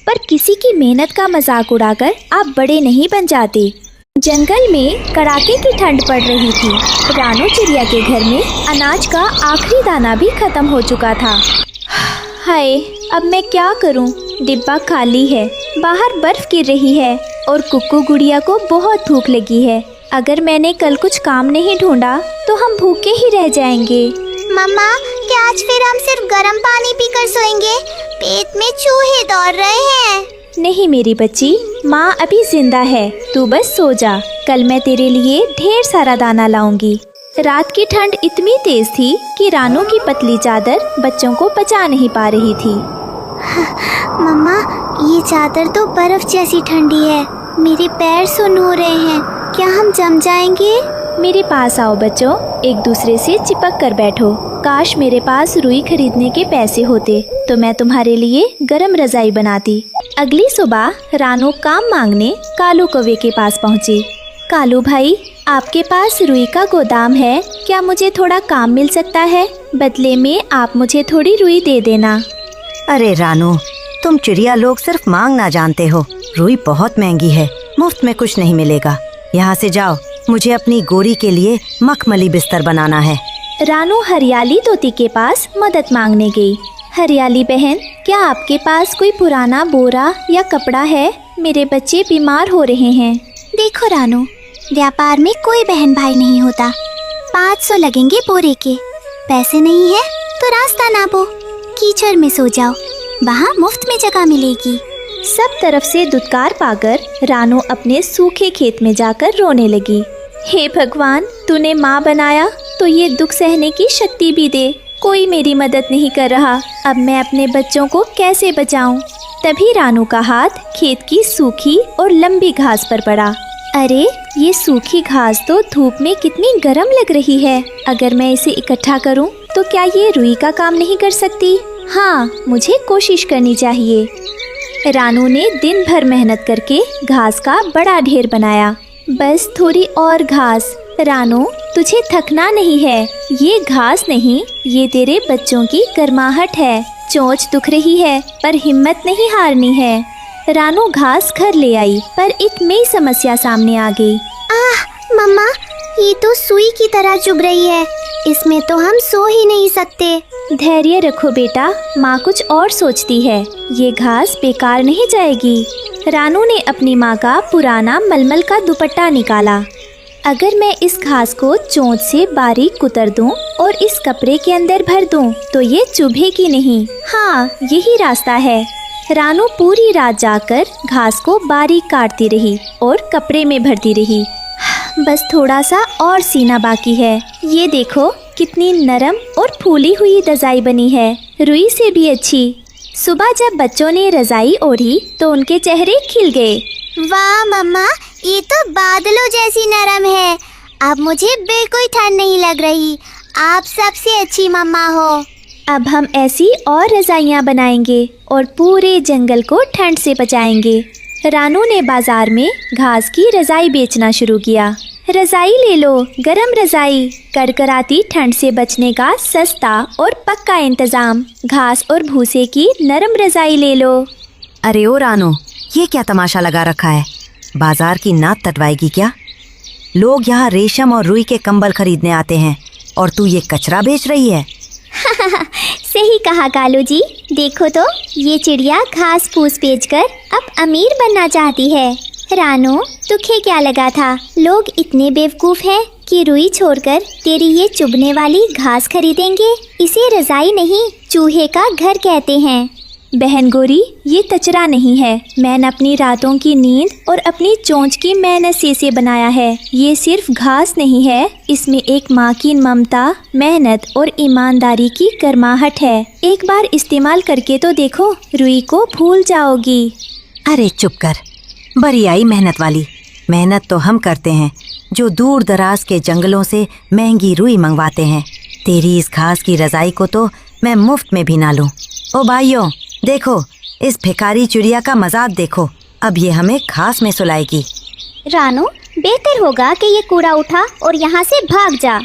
पर किसी की मेहनत का मजाक उड़ाकर आप बड़े नहीं बन जाते। जंगल में कड़ाके की ठंड पड़ रही थी। रानू चिड़िया के घर में अनाज का आखिरी दाना भी खत्म हो चुका था। हाय, अब मैं क्या करूं? डिब्बा खाली है, बाहर बर्फ गिर रही है और कुक्कू गुड़िया को बहुत भूख लगी है। अगर मैंने कल कुछ काम नहीं ढूंढा तो हम भूखे ही रह जाएंगे। मम्मा, क्या आज फिर हम सिर्फ गर्म पानी पीकर सोएंगे? पेट में चूहे दौड़ रहे हैं। नहीं मेरी बच्ची, माँ अभी जिंदा है, तू बस सो जा। कल मैं तेरे लिए ढेर सारा दाना लाऊंगी। रात की ठंड इतनी तेज थी कि रानू की पतली चादर बच्चों को बचा नहीं पा रही थी। मम्मा, ये चादर तो बर्फ जैसी ठंडी है। मेरे पैर सुन हो रहे हैं। क्या हम जम जाएंगे? मेरे पास आओ बच्चों, एक दूसरे से चिपक कर बैठो। काश मेरे पास रुई खरीदने के पैसे होते तो मैं तुम्हारे लिए गरम रजाई बनाती। अगली सुबह रानू काम मांगने कालू कौवे के पास पहुंची। कालू भाई, आपके पास रुई का गोदाम है, क्या मुझे थोड़ा काम मिल सकता है? बदले में आप मुझे थोड़ी रुई दे देना। अरे रानू, तुम चिड़िया लोग सिर्फ मांगना जानते हो। रुई बहुत महंगी है, मुफ्त में कुछ नहीं मिलेगा। यहाँ से जाओ, मुझे अपनी गोरी के लिए मखमली बिस्तर बनाना है। रानू हरियाली तोती के पास मदद मांगने गई। हरियाली बहन, क्या आपके पास कोई पुराना बोरा या कपड़ा है? मेरे बच्चे बीमार हो रहे हैं। देखो रानू, व्यापार में कोई बहन भाई नहीं होता। 500 लगेंगे बोरे के। पैसे नहीं है तो रास्ता नापो, कीचड़ में सो जाओ, वहाँ मुफ्त में जगह मिलेगी। सब तरफ से दुत्कार पाकर रानू अपने सूखे खेत में जाकर रोने लगी। हे भगवान, तूने माँ बनाया तो ये दुख सहने की शक्ति भी दे। कोई मेरी मदद नहीं कर रहा, अब मैं अपने बच्चों को कैसे बचाऊं? तभी रानू का हाथ खेत की सूखी और लंबी घास पर पड़ा। अरे, ये सूखी घास तो धूप में कितनी गर्म लग रही है। अगर मैं इसे इकट्ठा करूं तो क्या ये रुई का काम नहीं कर सकती? हाँ, मुझे कोशिश करनी चाहिए। रानू ने दिन भर मेहनत करके घास का बड़ा ढेर बनाया। बस थोड़ी और घास। रानू, तुझे थकना नहीं है। ये घास नहीं, ये तेरे बच्चों की गर्माहट है। चोंच दुख रही है पर हिम्मत नहीं हारनी है। रानू घास घर ले आई पर एक नई समस्या सामने आ गई। मम्मा, ये तो सुई की तरह चुभ रही है। इसमें तो हम सो ही नहीं सकते। धैर्य रखो बेटा, माँ कुछ और सोचती है। ये घास बेकार नहीं जाएगी। रानू ने अपनी माँ का पुराना मलमल का दुपट्टा निकाला। अगर मैं इस घास को चोंच से बारीक कुतर दूं और इस कपड़े के अंदर भर दूं तो ये चुभेगी नहीं। हाँ, यही रास्ता है। रानू पूरी रात जाकर घास को बारीक काटती रही और कपड़े में भरती रही। बस थोड़ा सा और सीना बाकी है। ये देखो कितनी नरम और फूली हुई रजाई बनी है, रुई से भी अच्छी। सुबह जब बच्चों ने रजाई ओढ़ी तो उनके चेहरे खिल गए। वाह मम्मा, ये तो बादलों जैसी नरम है। अब मुझे बिल्कुल ठंड नहीं लग रही। आप सबसे अच्छी मम्मा हो। अब हम ऐसी और रजाइयाँ बनाएंगे और पूरे जंगल को ठंड से बचाएंगे। रानू ने बाजार में घास की रजाई बेचना शुरू किया। रजाई ले लो, गरम रजाई, कड़कड़ाती ठंड से बचने का सस्ता और पक्का इंतजाम। घास और भूसे की नरम रजाई ले लो। अरे ओ रानू, ये क्या तमाशा लगा रखा है? बाजार की नाक तटवाएगी क्या? लोग यहाँ रेशम और रुई के कंबल खरीदने आते हैं और तू ये कचरा बेच रही है। सही कहा कालू जी। देखो तो, ये चिड़िया घास फूस बेचकर अब अमीर बनना चाहती है। रानू, तुझे क्या लगा था लोग इतने बेवकूफ हैं कि रुई छोड़कर तेरी ये चुभने वाली घास खरीदेंगे? इसे रजाई नहीं, चूहे का घर कहते हैं। बहन गोरी, ये कचरा नहीं है। मैंने अपनी रातों की नींद और अपनी चोंच की मेहनत से इसे बनाया है। ये सिर्फ घास नहीं है, इसमें एक माँ की ममता, मेहनत और ईमानदारी की गर्माहट है। एक बार इस्तेमाल करके तो देखो, रुई को भूल जाओगी। अरे चुप कर, बड़ी आई मेहनत वाली। मेहनत तो हम करते हैं जो दूर दराज के जंगलों से महंगी रुई मंगवाते हैं। तेरी इस घास की रजाई को तो मैं मुफ्त में भी ना लूं। ओ भाइयों, देखो इस भिखारी चिड़िया का मजाक देखो। अब ये हमें घास में सुलाएगी। रानू, बेहतर होगा कि ये कूड़ा उठा और यहाँ से भाग जा।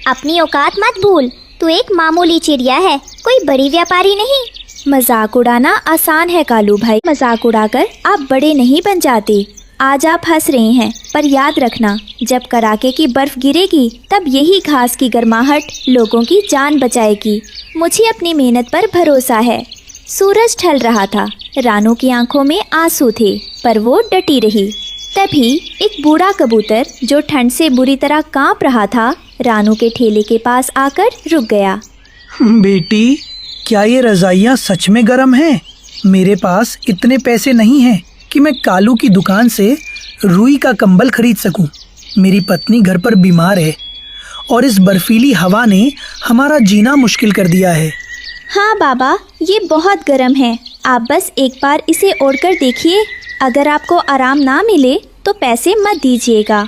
अपनी औकात मत भूल। तू एक मामूली चिड़िया है, कोई बड़ी व्यापारी नहीं। मजाक उड़ाना आसान है कालू भाई, मजाक उड़ाकर आप बड़े नहीं बन जाते। आज आप हंस रहे हैं, पर याद रखना जब कड़ाके की बर्फ गिरेगी तब यही घास की गर्माहट लोगों की जान बचाएगी। मुझे अपनी मेहनत पर भरोसा है। सूरज ढल रहा था, रानू की आंखों में आंसू थे, पर वो डटी रही। तभी एक बूढ़ा कबूतर जो ठंड से बुरी तरह कांप रहा था, रानू के ठेले के पास आकर रुक गया। बेटी, क्या ये रजाइयाँ सच में गर्म हैं? मेरे पास इतने पैसे नहीं हैं कि मैं कालू की दुकान से रुई का कंबल खरीद सकूं। मेरी पत्नी घर पर बीमार है और इस बर्फीली हवा ने हमारा जीना मुश्किल कर दिया है। हाँ बाबा, ये बहुत गर्म है। आप बस एक बार इसे ओढ़कर देखिए। अगर आपको आराम ना मिले तो पैसे मत दीजिएगा।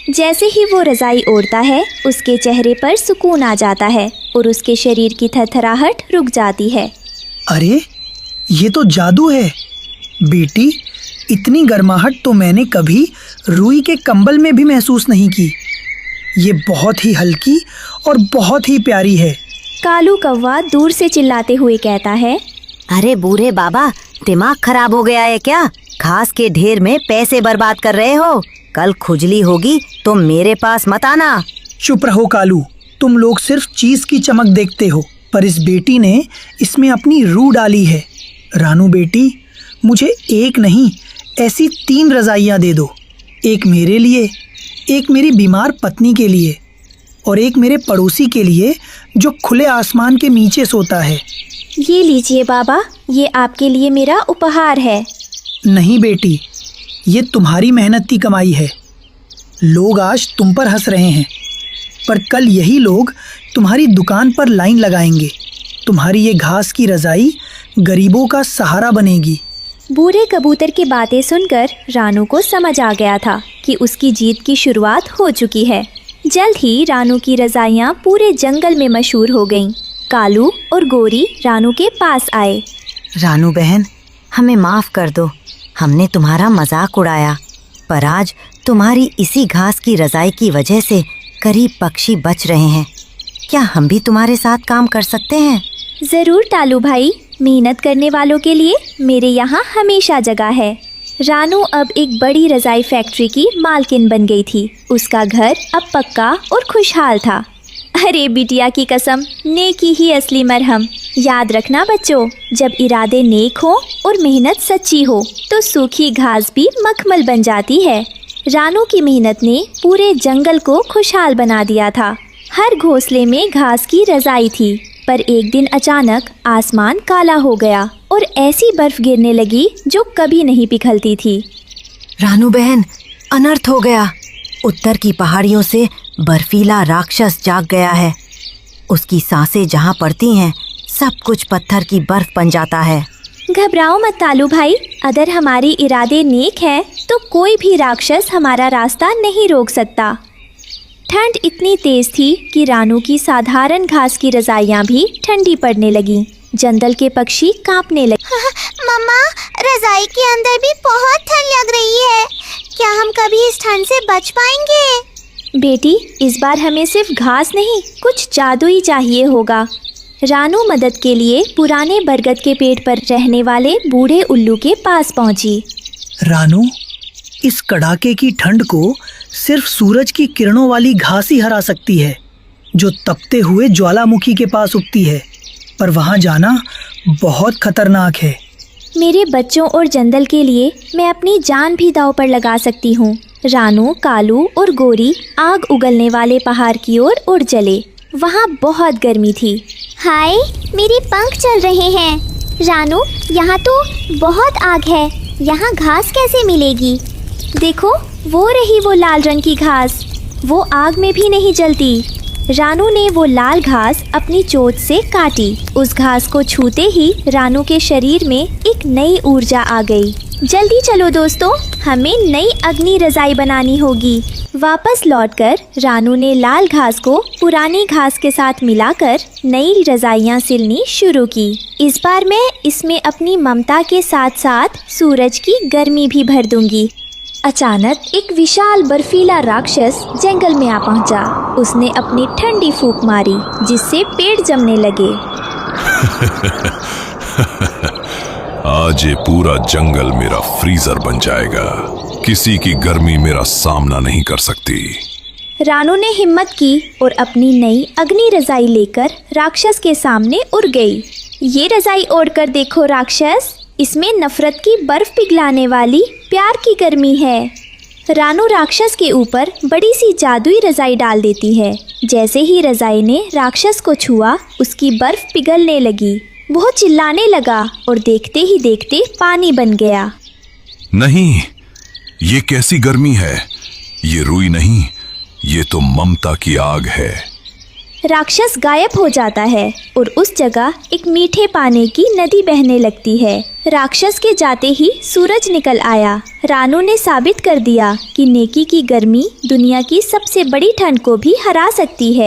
जैसे ही वो रज़ाई ओढ़ता है, उसके चेहरे पर सुकून आ जाता है और उसके शरीर की थरथराहट रुक जाती है। अरे, ये तो जादू है बेटी। इतनी गर्माहट तो मैंने कभी रुई के कंबल में भी महसूस नहीं की। ये बहुत ही हल्की और बहुत ही प्यारी है। कालू कौवा दूर से चिल्लाते हुए कहता है, अरे बूढ़े बाबा, दिमाग खराब हो गया है क्या? घास के ढेर में पैसे बर्बाद कर रहे हो। कल खुजली होगी तो मेरे पास मत आना। चुप रहो कालू, तुम लोग सिर्फ चीज की चमक देखते हो, पर इस बेटी ने इसमें अपनी रूह डाली है। रानू बेटी, मुझे एक नहीं ऐसी 3 रजाइयाँ दे दो। एक मेरे लिए, एक मेरी बीमार पत्नी के लिए और एक मेरे पड़ोसी के लिए जो खुले आसमान के नीचे सोता है। ये लीजिए बाबा, ये आपके लिए मेरा उपहार है। नहीं बेटी, ये तुम्हारी मेहनत की कमाई है। लोग आज तुम पर हंस रहे हैं, पर कल यही लोग तुम्हारी दुकान पर लाइन लगाएंगे। तुम्हारी ये घास की रजाई गरीबों का सहारा बनेगी। बूढ़े कबूतर की बातें सुनकर रानू को समझ आ गया था कि उसकी जीत की शुरुआत हो चुकी है। जल्द ही रानू की रजाइयाँ पूरे जंगल में मशहूर हो गईं। कालू और गोरी रानू के पास आए। रानू बहन, हमें माफ़ कर दो। हमने तुम्हारा मजाक उड़ाया, पर आज तुम्हारी इसी घास की रजाई की वजह से करीब पक्षी बच रहे हैं। क्या हम भी तुम्हारे साथ काम कर सकते हैं? ज़रूर टालू भाई, मेहनत करने वालों के लिए मेरे यहाँ हमेशा जगह है। रानू अब एक बड़ी रजाई फैक्ट्री की मालकिन बन गई थी। उसका घर अब पक्का और खुशहाल था। अरे बिटिया की कसम, नेकी ही असली मरहम। याद रखना बच्चों, जब इरादे नेक हो और मेहनत सच्ची हो तो सूखी घास भी मखमल बन जाती है। रानू की मेहनत ने पूरे जंगल को खुशहाल बना दिया था। हर घोंसले में घास की रजाई थी, पर एक दिन अचानक आसमान काला हो गया और ऐसी बर्फ गिरने लगी जो कभी नहीं पिघलती थी। रानू बहन, अनर्थ हो गया। उत्तर की पहाड़ियों से बर्फीला राक्षस जाग गया है। उसकी सांसें जहाँ पड़ती हैं, सब कुछ पत्थर की बर्फ बन जाता है। घबराओ मत तालू भाई, अगर हमारे इरादे नेक है तो कोई भी राक्षस हमारा रास्ता नहीं रोक सकता। ठंड इतनी तेज थी कि रानू की साधारण घास की रजाइयाँ भी ठंडी पड़ने लगीं। जंगल के पक्षी कांपने लगे। मम्मा, रजाई के अंदर भी बहुत ठंड लग रही है। क्या हम कभी इस ठंड से बच पाएंगे? बेटी, इस बार हमें सिर्फ घास नहीं, कुछ जादू ही चाहिए होगा। रानू मदद के लिए पुराने बरगद के पेड़ पर रहने वाले बूढ़े उल्लू के पास पहुंची। रानू, इस कड़ाके की ठंड को सिर्फ सूरज की किरणों वाली घास ही हरा सकती है, जो तपते हुए ज्वालामुखी के पास उगती है। पर वहाँ जाना बहुत खतरनाक है। मेरे बच्चों और जंगल के लिए मैं अपनी जान भी दांव पर लगा सकती हूँ। रानू, कालू और गोरी आग उगलने वाले पहाड़ की ओर उड़ चले। वहाँ बहुत गर्मी थी। हाय, मेरे पंख चल रहे हैं। रानू, यहाँ तो बहुत आग है। यहाँ घास कैसे मिलेगी? देखो, वो रही वो लाल रंग की घास। वो आग में भी नहीं जलती। रानू ने वो लाल घास अपनी चोंच से काटी। उस घास को छूते ही रानू के शरीर में एक नई ऊर्जा आ गई। जल्दी चलो दोस्तों, हमें नई अग्नि रजाई बनानी होगी। वापस लौटकर रानू ने लाल घास को पुरानी घास के साथ मिलाकर नई रजाइयाँ सिलनी शुरू की। इस बार मैं इसमें अपनी ममता के साथ साथ सूरज की गर्मी भी भर दूंगी। अचानक एक विशाल बर्फीला राक्षस जंगल में आ पहुंचा। उसने अपनी ठंडी फूंक मारी, जिससे पेड़ जमने लगे। आज ये पूरा जंगल मेरा फ्रीजर बन जाएगा। किसी की गर्मी मेरा सामना नहीं कर सकती। रानू ने हिम्मत की और अपनी नई अग्नि रजाई लेकर राक्षस के सामने उड़ गई। ये रजाई ओढ़कर देखो राक्षस, इसमें नफरत की बर्फ पिघलाने वाली प्यार की गर्मी है। रानू राक्षस के ऊपर बड़ी सी जादुई रजाई डाल देती है। जैसे ही रजाई ने राक्षस को छुआ, उसकी बर्फ पिघलने लगी। वो चिल्लाने लगा और देखते ही देखते पानी बन गया। नहीं, ये कैसी गर्मी है? ये रुई नहीं, ये तो ममता की आग है। राक्षस गायब हो जाता है और उस जगह एक मीठे पानी की नदी बहने लगती है। राक्षस के जाते ही सूरज निकल आया। रानू ने साबित कर दिया कि नेकी की गर्मी दुनिया की सबसे बड़ी ठंड को भी हरा सकती है।